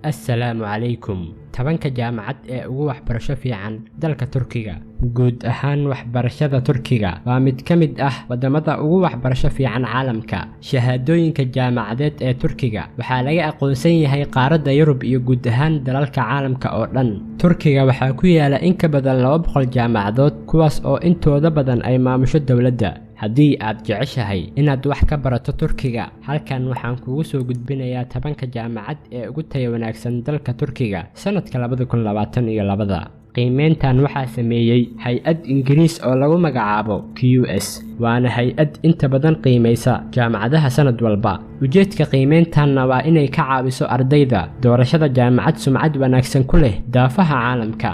السلام عليكم. tobanka jaamacad ee ugu waxbarasho fiican dalka Turkiga. Guud ahaan waxbarashada Turkiga waa mid ka mid ah wadamada ugu waxbarasho fiican caalamka. Shahaadooyinka jaamacadeed ee Turkiga waxaa laga aqoonsan yahay qaaradda Yurub iyo guud ahaan dalalka caalamka oo dhan. Turkiga waxaa ku yaala in ka badan 200 jaamacadood kuwaas oo intooda badan ay maamusho dawladda. haddii aad jeceshahay inaad wax ka barato Turkiga, halkan waxaan kugu soo gudbinayaa 10 jaamacad ee ugu tayo wanaagsan dalka Turkiga sanadka 2022. qiimeyntan waxaa sameeyay hay'ad Ingiriis oo lagu magacaabo QS, waana hay'ad inta badan qiimeysa jaamacadaha sanad walba. ujeedka qiimeyntanna waa inay ka caawiso ardayda doorashada jaamacad sumcad wanaagsan ku leh daafaha caalamka.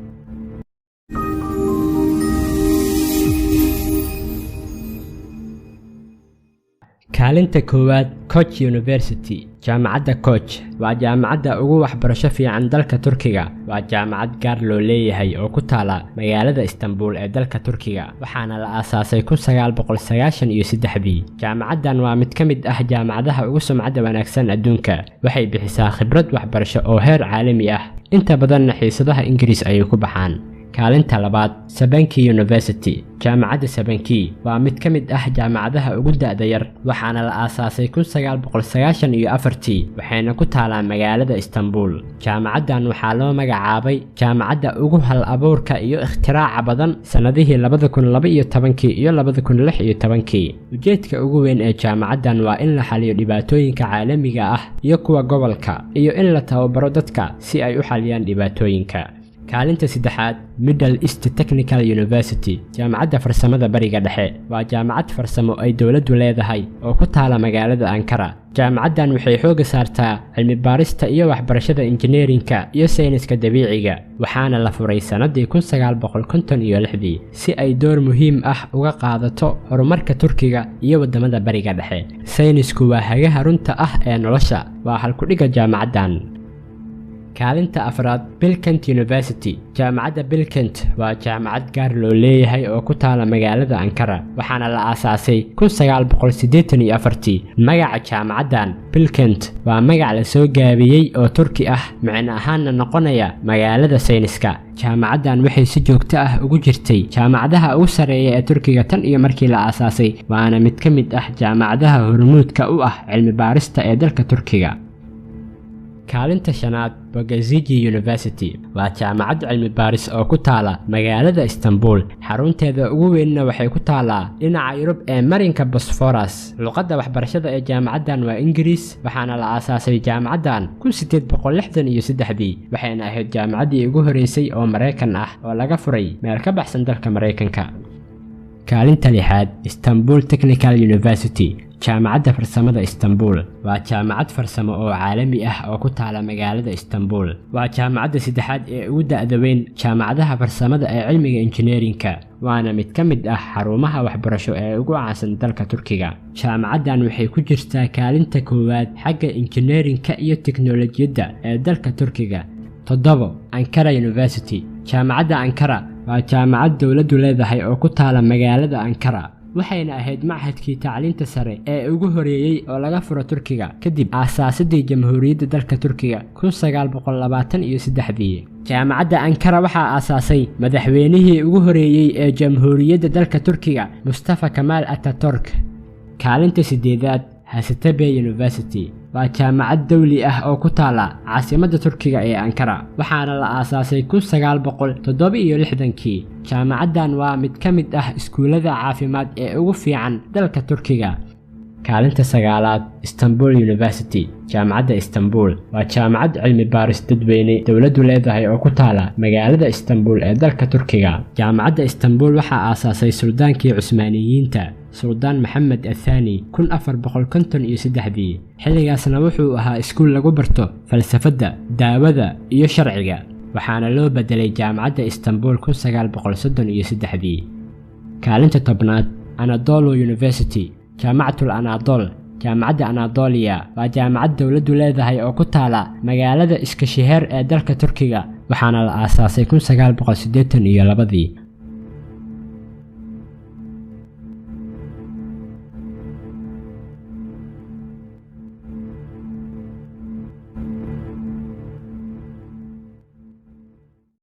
kaalinta koowaad Koç University. jaamacadda Koç waa jaamacadda ugu waxbarasho fiican dalka Turkiga. waa jaamacad gaar loo leeyahay oo ku taala magaalada Istanbul ee dalka Turkiga, waxaana la aasaasay 1993. jaamacaddan waa mid ka mid ah jaamacadaha ugu sumcadda wanaagsan adduunka. waxay bixisaa khibrad waxbarasho oo heer caalami ah, inta badanna xiisadaha Ingiriis ayay ku baxaan. kaalinta labaad Sabanki University. jaamacadda Sabanki waa mid ka mid ah jaamacadaha ugu da'da yar, waxaana la aasaasay 1994 waxayna ku taalaa magaalada Istanbul. jaamacaddan waxaa loo magacaabay jaamacadda ugu hal-abuurka iyo ikhtiraacka badan sanadihii 2012 iyo 2016. ujeedka ugu weyn ee jaamacaddan waa in la xaliyo dhibaatooyinka caalamiga ah iyo kuwa gobolka, iyo in la tababaro dadka si ay u xaliyaan dhibaatooyinka. kaalinta saddexaad Middle East Technical University. jaamacadda farsamada bariga dhexe waa jaamacad farsamo ay dawladdu leedahay oo ku taala magaalada Ankara. jaamacaddan waxay xooga saartaa cilmi baarista iyo waxbarashada injineerinka iyo sayniska dabiiciga, waxaana la furay sanadii 1956 si ay door muhiim ah uga qaadato horumarka Turkiga iyo wadamada bariga dhexe. saynisku waa hagaha runta ah ee nolosha, waa halkudhiga jaamacaddan. kaalinta afraad Bilkent University. jaamacadda Bilkent waa jaamacad gaar loo leeyahay oo ku taala magaalada Ankara, waxaana la aasaasay 1984. magaca jaamacaddan Bilkent waa magac la soo gaabiyey oo Turki ah, macna ahaanna noqonaya magaalada sayniska. jaamacaddan waxay si joogto ah ugu jirtay jaamacadaha ugu sareeya ee Turkiga tan iyo markii la aasaasay, waana mid ka mid ah jaamacadaha hormuudka u ah cilmi baarista ee dalka Turkiga. kaalinta shanaad Bogazici University. waa jaamacad cilmi baaris oo ku taala magaalada Istanbul. xarunteeda ugu weynna waxay ku taalaa dhinaca Yurub ee marinka Bosphorus. luqadda waxbarashada ee jaamacaddan waa Ingiriis, waxaana la aasaasay jaamacaddan 1863. waxayna ahayd jaamacaddii ugu horeysay oo Mareykan ah oo laga furay meel ka baxsan dalka Mareykanka. kaalinta lixaad Istanbul Technical University. jaamacadda farsamada Istanbul waa jaamacad farsamo oo caalami ah oo ku taala magaalada Istanbul. waa jaamacadda saddexaad ee ugu da'da weyn jaamacadaha farsamada ee cilmiga injineerinka, waana mid ka mid ah xarumaha waxbarasho ee ugu caansan dalka Turkiga. jaamacaddan waxay ku jirtaa kaalinta koowaad xagga injineerinka iyo tiknoolajiyadda ee dalka Turkiga. 7 Ankara University. jaamacadda Ankara waa jaamacad dawladdu leedahay oo ku taala magaalada Ankara, waxayna ahayd machadkii tacliinta sare ee ugu horeeyay oo laga furo Turkiga kadib aasaasidii jamhuuriyadda dalka Turkiga 1923. jaamacadda Ankara waxaa aasaasay madaxweynihii ugu horeeyay ee jamhuuriyadda dalka Turkiga, Mustafa Kemal Atatürk. kaalinta sideedaad Hacettepe University. waa jaamacad dawli ah oo ku taala caasimadda Turkiga ee Ankara, waxaana la aasaasay 1967. jaamacaddan waa mid ka mid ah iskuulada caafimaad ee ugu fiican dalka Turkiga. kaalinta sagaalaad Istanbul University. jaamacadda Istanbul waa jaamacad cilmi baaris dadweyne dawladdu leedahay oo ku taala magaalada Istanbul ee dalka Turkiga. jaamacadda Istanbul waxaa aasaasay suldaankii Cusmaaniyiinta, Suldaan Maxamed Athani 1453. xilligaasna wuxuu ahaa iskuul lagu barto falsafadda, daawada iyo sharciga, waxaana loo bedelay jaamacadda Istanbul 1933. kaalinta tobnaad Anadolu University. jaamacatul Anadol. jaamacadda Anatolia waa jaamacad dawladdu leedahay oo ku taala magaalada Iskasheher ee dalka Turkiga, waxaana la aasaasay 1982.